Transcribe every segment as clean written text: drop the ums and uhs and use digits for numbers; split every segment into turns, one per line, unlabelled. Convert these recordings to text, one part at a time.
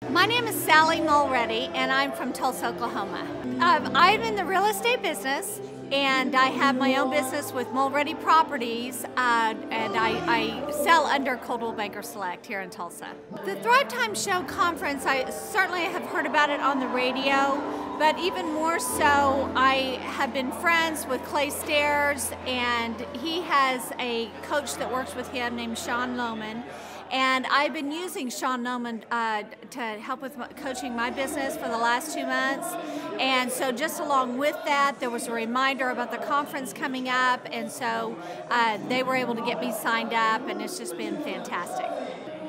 My name is Sally Mulready, and I'm from Tulsa, Oklahoma. I'm in the real estate business, and I have my own business with Mulready Properties, and I sell under Coldwell Banker Select here in Tulsa. The Thrivetime Show Conference, I certainly have heard about it on the radio, but even more so, I have been friends with Clay Stairs, and he has a coach that works with him named Sean Lohman. And I've been using Sean Lohman to help with coaching my business for the last 2 months. And so just along with that, there was a reminder about the conference coming up. And so they were able to get me signed up, and it's just been fantastic.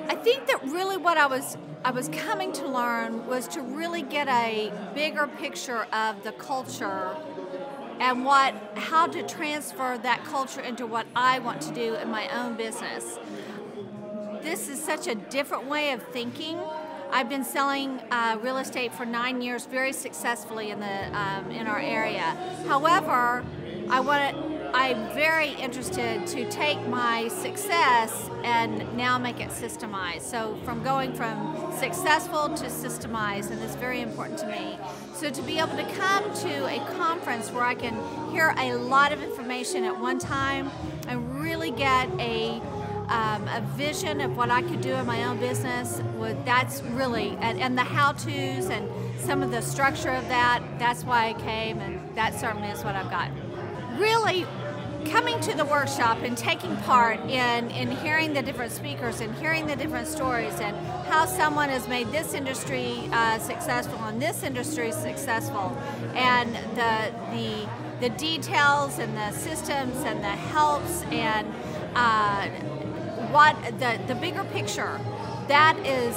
I think that really what I was coming to learn was to really get a bigger picture of the culture and how to transfer that culture into what I want to do in my own business. This is such a different way of thinking. I've been selling real estate for 9 years very successfully in our area. However, I'm very interested to take my success and now make it systemized. So from going from successful to systemized, and it's very important to me. So to be able to come to a conference where I can hear a lot of information at one time and really get a vision of what I could do in my own business, that's really, and the how-tos and some of the structure of that's why I came, and that certainly is what I've got. Really, coming to the workshop and taking part in hearing the different speakers and hearing the different stories and how someone has made this industry successful and this industry successful, and the details and the systems and the helps and what the bigger picture, that is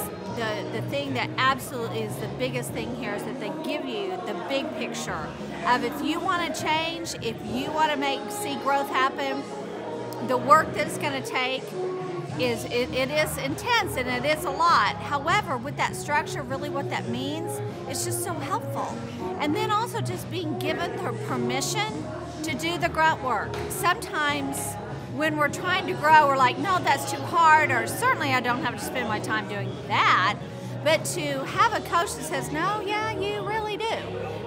the thing that absolutely is the biggest thing here, is that they give you the big picture of if you want to change, if you want to see growth happen, the work that it's going to take is it is intense and it is a lot. However, with that structure, really what that means, it's just so helpful. And then also just being given the permission to do the grunt work. Sometimes when we're trying to grow, we're like, no, that's too hard, or certainly I don't have to spend my time doing that. But to have a coach that says, no, yeah, you really do.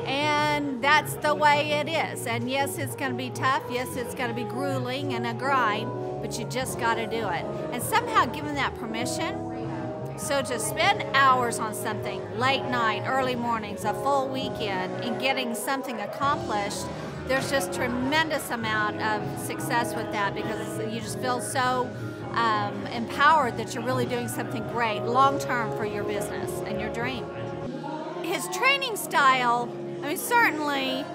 And that's the way it is. And yes, it's going to be tough. Yes, it's going to be grueling and a grind, but you just got to do it. And somehow given that permission, so to spend hours on something, late night, early mornings, a full weekend, and getting something accomplished, there's just tremendous amount of success with that, because you just feel so empowered that you're really doing something great long-term for your business and your dream. His training style, I mean, certainly,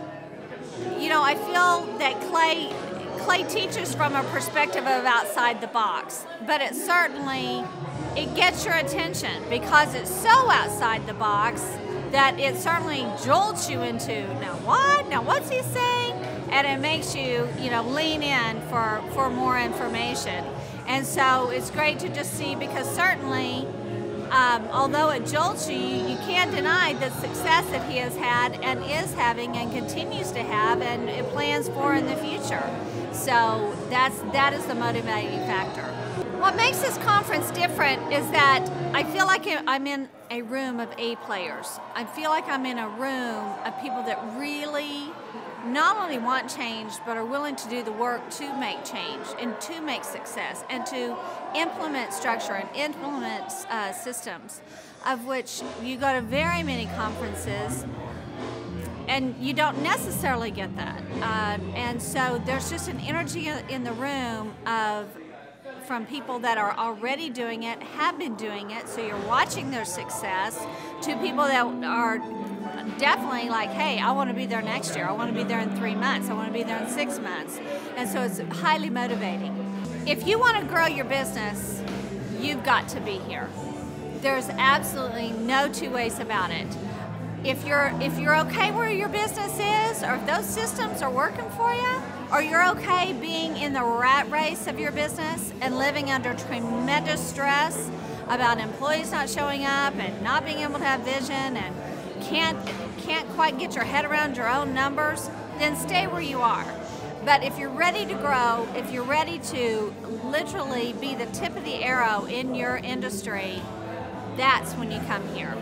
you know, I feel that Clay teaches from a perspective of outside the box, but it gets your attention because it's so outside the box that it certainly jolts you into, now what? Now what's he saying? And it makes you, lean in for more information. And so it's great to just see, because certainly, although it jolts you, you can't deny the success that he has had and is having and continues to have and it plans for in the future. So that is the motivating factor. What makes this conference different is that I feel like I'm in a room of A players. I feel like I'm in a room of people that really not only want change, but are willing to do the work to make change and to make success and to implement structure and implement systems, of which you go to very many conferences and you don't necessarily get that. And so there's just an energy in the room from people that are already doing it, have been doing it, so you're watching their success, to people that are definitely like, hey, I want to be there next year, I want to be there in 3 months, I want to be there in 6 months. And so it's highly motivating. If you want to grow your business, you've got to be here. There's absolutely no two ways about it. If you're okay where your business is, or if those systems are working for you, or you're okay being in the rat race of your business and living under tremendous stress about employees not showing up and not being able to have vision and can't quite get your head around your own numbers, then stay where you are. But if you're ready to grow, if you're ready to literally be the tip of the arrow in your industry, that's when you come here.